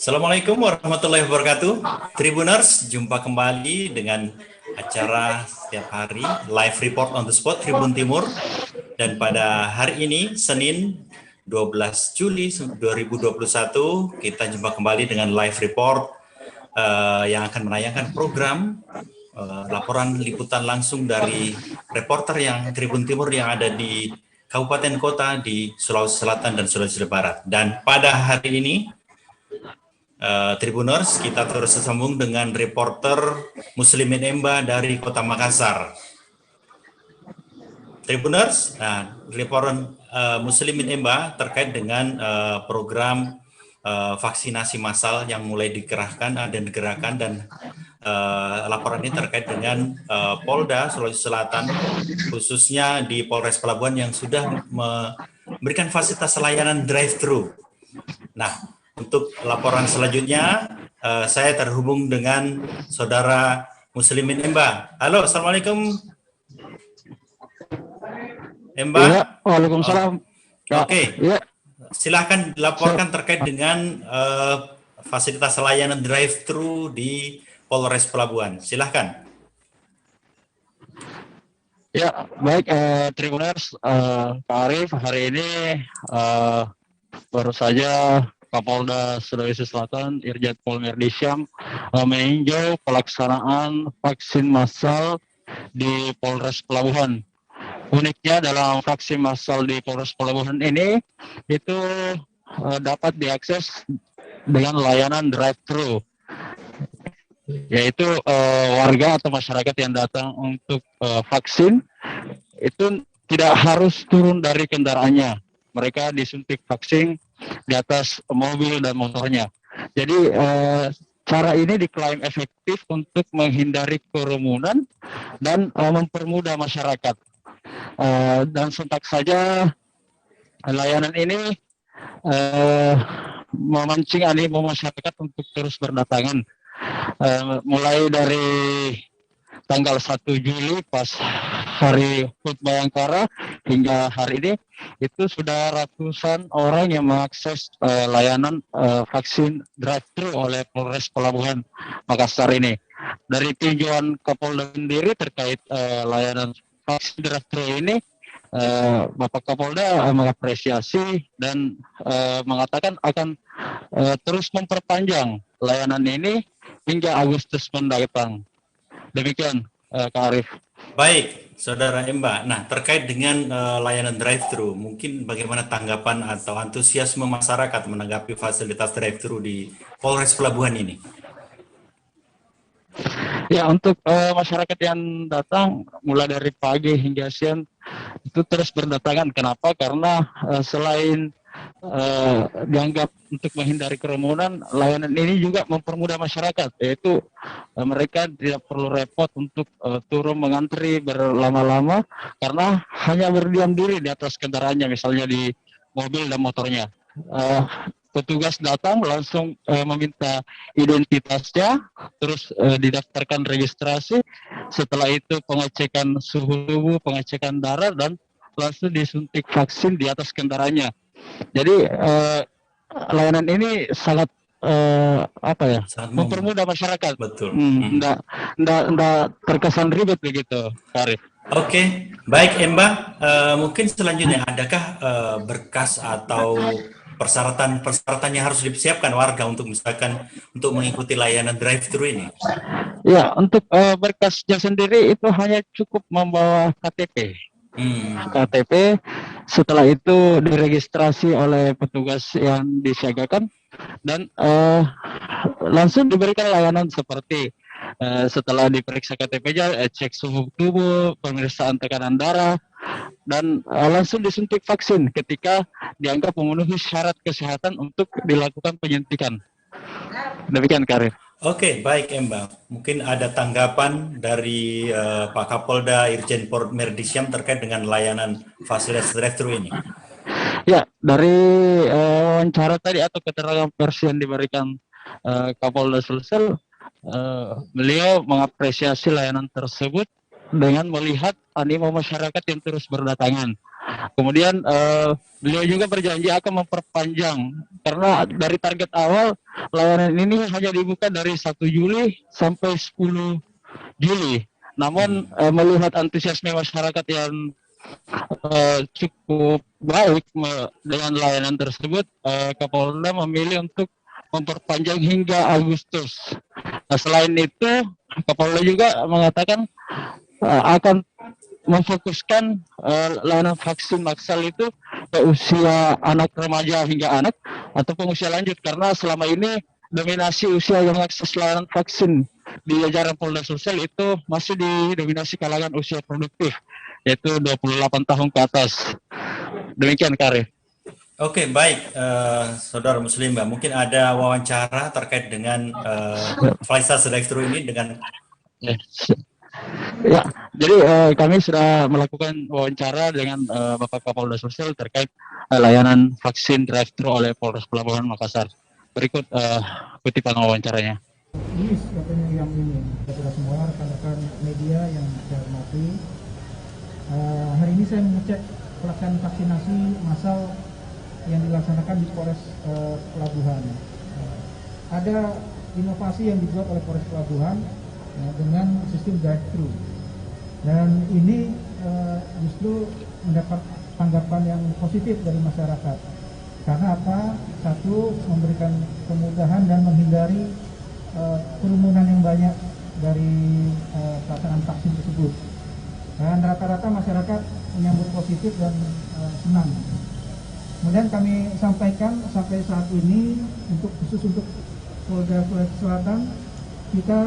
Assalamualaikum warahmatullahi wabarakatuh. Tribuners, jumpa kembali dengan acara setiap hari live report on the spot Tribun Timur. Dan pada hari ini, Senin 12 Juli 2021, kita jumpa kembali dengan live report yang akan menayangkan program laporan liputan langsung dari reporter yang Tribun Timur yang ada di kabupaten kota di Sulawesi Selatan dan Sulawesi Barat. Dan pada hari ini, Tribuners, kita terus tersambung dengan reporter Muslimin Emba dari Kota Makassar. Tribuners, reporter Muslimin Emba terkait dengan program vaksinasi massal yang mulai dikerahkan dan digerakkan, dan laporan ini terkait dengan Polda Sulawesi Selatan, khususnya di Polres Pelabuhan yang sudah memberikan fasilitas layanan drive-thru. Nah, untuk laporan selanjutnya, saya terhubung dengan saudara Muslimin Emba. Halo, Assalamualaikum. Emba? Ya, waalaikumsalam. Oke. Ya. Silahkan laporkan terkait dengan fasilitas layanan drive-thru di Polres Pelabuhan. Silahkan. Ya, baik, Tribuners, Pak Arief, hari ini baru saja Kapolda Sulawesi Selatan, Irjen Pol Merdi Syam, meninjau pelaksanaan vaksin massal di Polres Pelabuhan. Uniknya dalam vaksin massal di Polres Pelabuhan ini, itu dapat diakses dengan layanan drive-thru, yaitu warga atau masyarakat yang datang untuk vaksin, itu tidak harus turun dari kendaraannya. Mereka disuntik vaksin di atas mobil dan motornya. Jadi cara ini diklaim efektif untuk menghindari kerumunan dan mempermudah masyarakat. Dan sontak saja layanan ini memancing animo masyarakat untuk terus berdatangan. Mulai dari tanggal 1 Juli pas hari HUT Bayangkara hingga hari ini, itu sudah ratusan orang yang mengakses layanan vaksin drive-thru oleh Polres Pelabuhan Makassar ini. Dari tinjauan Kapolda sendiri terkait layanan vaksin drive-thru ini, Bapak Kapolda mengapresiasi dan mengatakan akan terus memperpanjang layanan ini hingga Agustus mendatang. Demikian, Kak Arief. Baik, Saudara Emba. Nah, terkait dengan layanan drive-thru, mungkin bagaimana tanggapan atau antusiasme masyarakat menanggapi fasilitas drive-thru di Polres Pelabuhan ini? Ya, untuk masyarakat yang datang mulai dari pagi hingga siang itu terus berdatangan. Kenapa? Karena selain dianggap untuk menghindari kerumunan, layanan ini juga mempermudah masyarakat, yaitu mereka tidak perlu repot untuk turun mengantri berlama-lama karena hanya berdiam diri di atas kendaraannya, misalnya di mobil dan motornya. Petugas datang langsung meminta identitasnya, terus didaftarkan registrasi, setelah itu pengecekan suhu tubuh, pengecekan darah, dan langsung disuntik vaksin di atas kendaraannya. Jadi layanan ini sangat mempermudah masyarakat. Betul. Nggak terkesan ribet begitu, Arif. Oke, baik Emba. Mungkin selanjutnya adakah berkas atau persyaratan yang harus disiapkan warga untuk misalkan untuk mengikuti layanan drive-thru ini? Ya, untuk berkasnya sendiri itu hanya cukup membawa KTP. KTP, setelah itu diregistrasi oleh petugas yang disiagakan dan langsung diberikan layanan seperti setelah diperiksa KTP-nya, cek suhu tubuh, pemeriksaan tekanan darah, dan langsung disuntik vaksin ketika dianggap memenuhi syarat kesehatan untuk dilakukan penyuntikan. Demikian, Karir. Oke, baik Emba. Mungkin ada tanggapan dari Pak Kapolda Irjen Pol Merdi Syam terkait dengan layanan fasilitas drive-thru ini. Ya, dari wawancara tadi atau keterangan pers yang diberikan Kapolda Sulsel, beliau mengapresiasi layanan tersebut dengan melihat animo masyarakat yang terus berdatangan. Kemudian beliau juga berjanji akan memperpanjang karena dari target awal layanan ini hanya dibuka dari 1 Juli sampai 10 Juli. Namun melihat antusiasme masyarakat yang cukup baik dengan layanan tersebut, Kapolda memilih untuk memperpanjang hingga Agustus. Nah, selain itu, Kapolda juga mengatakan akan memfokuskan layanan vaksin massal itu ke usia anak remaja hingga anak ataupun usia lanjut, karena selama ini dominasi usia yang akses layanan vaksin di jajaran Polda Sulsel itu masih didominasi kalangan usia produktif, yaitu 28 tahun ke atas. Demikian, Kare. Oke, baik, Saudara Muslim, Mbak. Mungkin ada wawancara terkait dengan Faisal Sudahistro ini dengan... Ya, jadi kami sudah melakukan wawancara dengan Bapak Kapolda Sulsel terkait layanan vaksin drive-thru oleh Polres Pelabuhan Makassar. Berikut kutipan wawancaranya. Ini katanya yang ini, kepada semua rekan-rekan media yang saya hormati. Hari ini saya mengecek pelaksanaan vaksinasi massal yang dilaksanakan di Polres Pelabuhan. Ada inovasi yang dibuat oleh Polres Pelabuhan dengan sistem drive-thru, dan ini justru mendapat tanggapan yang positif dari masyarakat. Karena apa? Satu, memberikan kemudahan dan menghindari kerumunan yang banyak dari pelaksanaan vaksin tersebut. Dan rata-rata masyarakat menyambut positif dan senang. Kemudian kami sampaikan sampai saat ini khusus untuk Polda Sulawesi Selatan, kita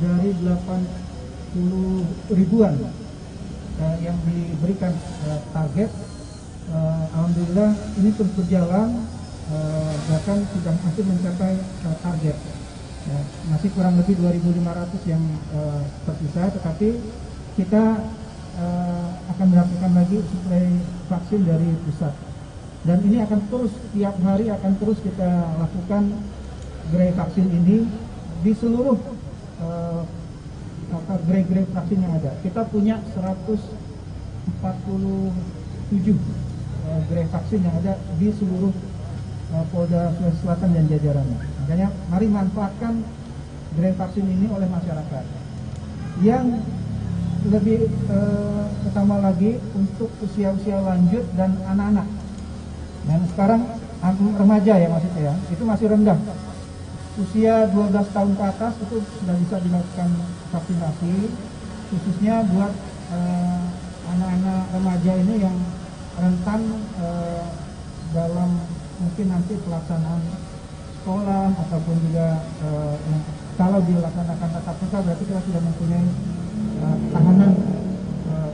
dari 80 ribuan yang diberikan target, alhamdulillah ini terus berjalan, bahkan sudah hampir mencapai target. Masih kurang lebih 2.500 yang tersisa, tetapi kita akan mendapatkan lagi suplai vaksin dari pusat. Dan ini akan terus, tiap hari akan terus kita lakukan gerai vaksin ini di seluruh gerai-gerai vaksin yang ada. Kita punya 147 gerai vaksin yang ada di seluruh Polda Sulawesi Selatan dan jajarannya. Makanya mari manfaatkan gerai vaksin ini oleh masyarakat. Yang lebih utama lagi untuk usia-usia lanjut dan anak-anak. Dan sekarang remaja ya maksudnya ya, itu masih rendah. Usia 12 tahun ke atas itu sudah bisa dilakukan vaksinasi, khususnya buat anak-anak remaja ini yang rentan dalam mungkin nanti pelaksanaan sekolah ataupun juga kalau dilaksanakan tatap muka berarti kita sudah mempunyai tahanan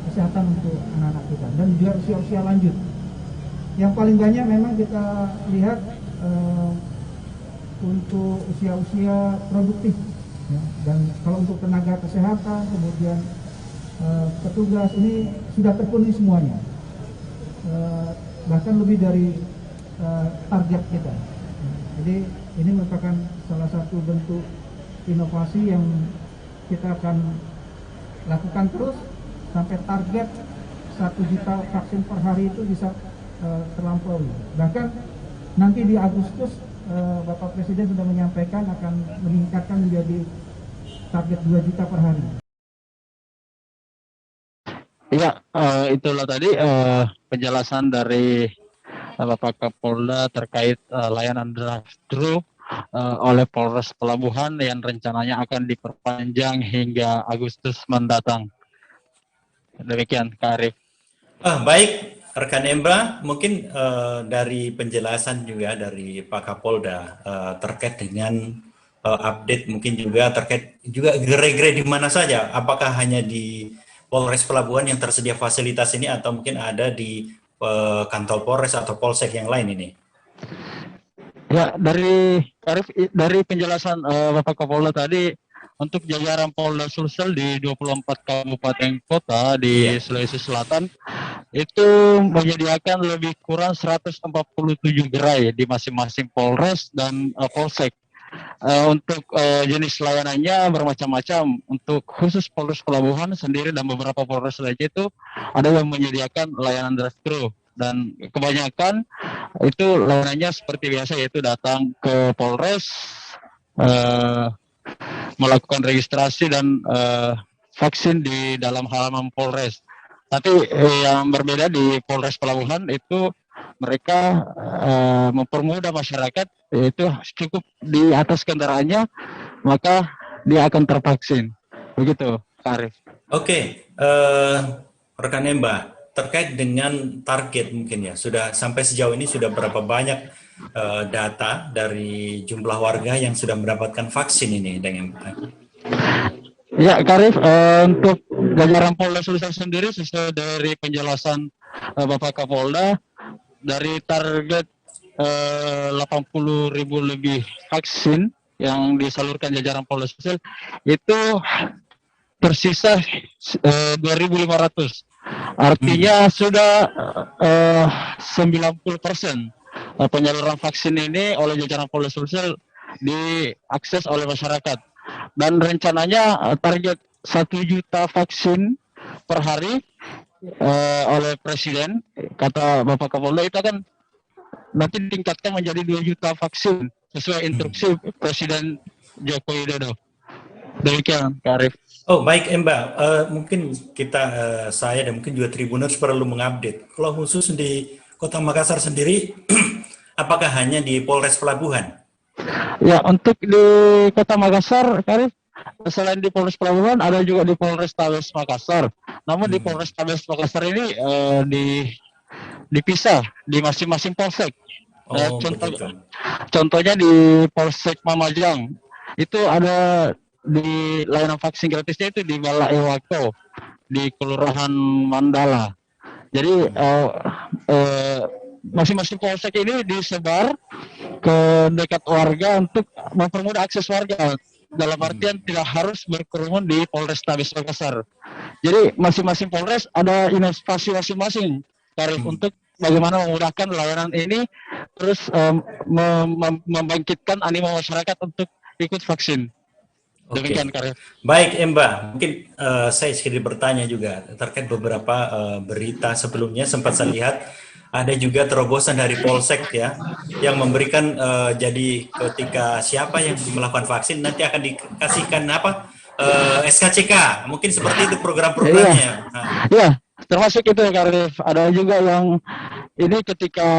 kesehatan untuk anak-anak kita, dan juga usia-usia lanjut. Yang paling banyak memang kita lihat untuk usia-usia produktif, ya. Dan kalau untuk tenaga kesehatan, kemudian petugas ini sudah terpenuhi semuanya, bahkan lebih dari target kita. Jadi ini merupakan salah satu bentuk inovasi yang kita akan lakukan terus sampai target 1 juta vaksin per hari itu bisa terlampaui. Bahkan nanti di Agustus Bapak Presiden sudah menyampaikan akan meningkatkan menjadi target 2 juta per hari. Ya, itulah tadi penjelasan dari Bapak Kapolda terkait layanan drive-thru oleh Polres Pelabuhan yang rencananya akan diperpanjang hingga Agustus mendatang. Demikian, Kak Arif. Baik, rekan Embra, mungkin dari penjelasan juga dari Pak Kapolda terkait dengan update mungkin juga terkait juga gerai-gerai di mana saja. Apakah hanya di Polres Pelabuhan yang tersedia fasilitas ini atau mungkin ada di kantor Polres atau Polsek yang lain ini? Ya, dari Arif, dari penjelasan Bapak Kapolda tadi, untuk jajaran Polda Sulsel di 24 kabupaten kota di Sulawesi Selatan itu menyediakan lebih kurang 147 gerai di masing-masing Polres dan Polsek. Untuk jenis layanannya bermacam-macam. Untuk khusus Polres Pelabuhan sendiri dan beberapa Polres lainnya itu ada yang menyediakan layanan drive-thru, dan kebanyakan itu layanannya seperti biasa, yaitu datang ke Polres, melakukan registrasi dan vaksin di dalam halaman Polres. Tapi yang berbeda di Polres Pelabuhan itu mereka mempermudah masyarakat, yaitu cukup di atas kendaraannya maka dia akan tervaksin. Begitu, Kak Arif. Oke, rekan Emba, terkait dengan target mungkin ya, sudah sampai sejauh ini sudah berapa banyak data dari jumlah warga yang sudah mendapatkan vaksin ini dengan Ya, Kak Arif, untuk jajaran Polda Sulsel sendiri sesuai dari penjelasan Bapak Kapolda, dari target 80.000 lebih vaksin yang disalurkan jajaran Polda Sulsel itu tersisa 2.500. Artinya sudah 90% penyaluran vaksin ini oleh jajaran Polda Sulsel diakses oleh masyarakat. Dan rencananya target 1 juta vaksin per hari oleh Presiden, kata Bapak Kapolda, itu akan nanti ditingkatkan menjadi 2 juta vaksin sesuai instruksi Presiden Joko Widodo. Demikian, Kak Arif. Oh, baik Emba, mungkin kita, saya dan mungkin juga Tribuners perlu mengupdate. Kalau khusus di Kota Makassar sendiri, apakah hanya di Polres Pelabuhan? Ya, untuk di Kota Makassar, Kak Arif, selain di Polres Pelabuhan, ada juga di Polrestabes Makassar. Namun di Polrestabes Makassar ini dipisah di masing-masing polsek. Contohnya di Polsek Mamajang, itu ada di layanan vaksin gratisnya itu di Bala Ewako, di Kelurahan Mandala. Jadi masing-masing polsek ini disebar ke dekat warga untuk mempermudah akses warga. Dalam artian tidak harus berkerumun di Polrestabes Makassar. Jadi masing-masing polres ada inovasi masing-masing tarif untuk bagaimana memudahkan layanan ini, terus membangkitkan animo masyarakat untuk ikut vaksin. Demikian, Karif. Baik, Emba. Mungkin saya sedikit bertanya juga terkait beberapa berita sebelumnya sempat saya lihat ada juga terobosan dari Polsek ya yang memberikan jadi ketika siapa yang melakukan vaksin nanti akan dikasihkan apa SKCK. Mungkin seperti itu program-programnya. Iya, termasuk itu, Karif. Ada juga yang ini ketika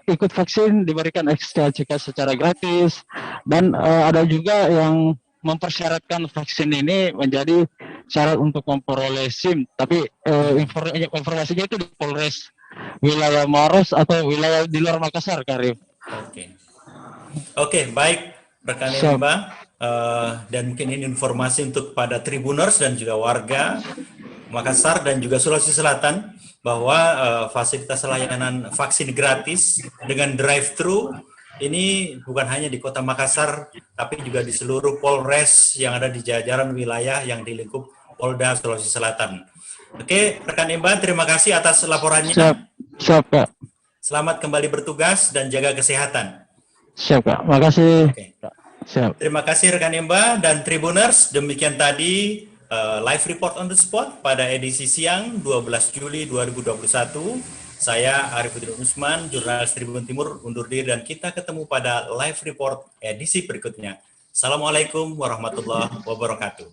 ikut vaksin diberikan SKCK secara gratis, dan ada juga yang mempersyaratkan vaksin ini menjadi syarat untuk memperoleh SIM, tapi informasinya itu di Polres wilayah Maros atau wilayah di luar Makassar, Karif. Oke, baik rekan Emba, dan mungkin ini informasi untuk pada Tribuners dan juga warga Makassar dan juga Sulawesi Selatan bahwa fasilitas layanan vaksin gratis dengan drive-thru ini bukan hanya di Kota Makassar, tapi juga di seluruh Polres yang ada di jajaran wilayah yang di lingkup Polda Sulawesi Selatan. Oke, rekan Emba, terima kasih atas laporannya. Siap, Kak. Selamat kembali bertugas dan jaga kesehatan. Siap, Kak. Makasih. Oke. Siap. Terima kasih rekan Emba dan Tribuners. Demikian tadi live report on the spot pada edisi siang 12 Juli 2021. Saya Arifudin Usman, jurnalis Tribun Timur, undur diri dan kita ketemu pada live report edisi berikutnya. Assalamualaikum warahmatullahi wabarakatuh.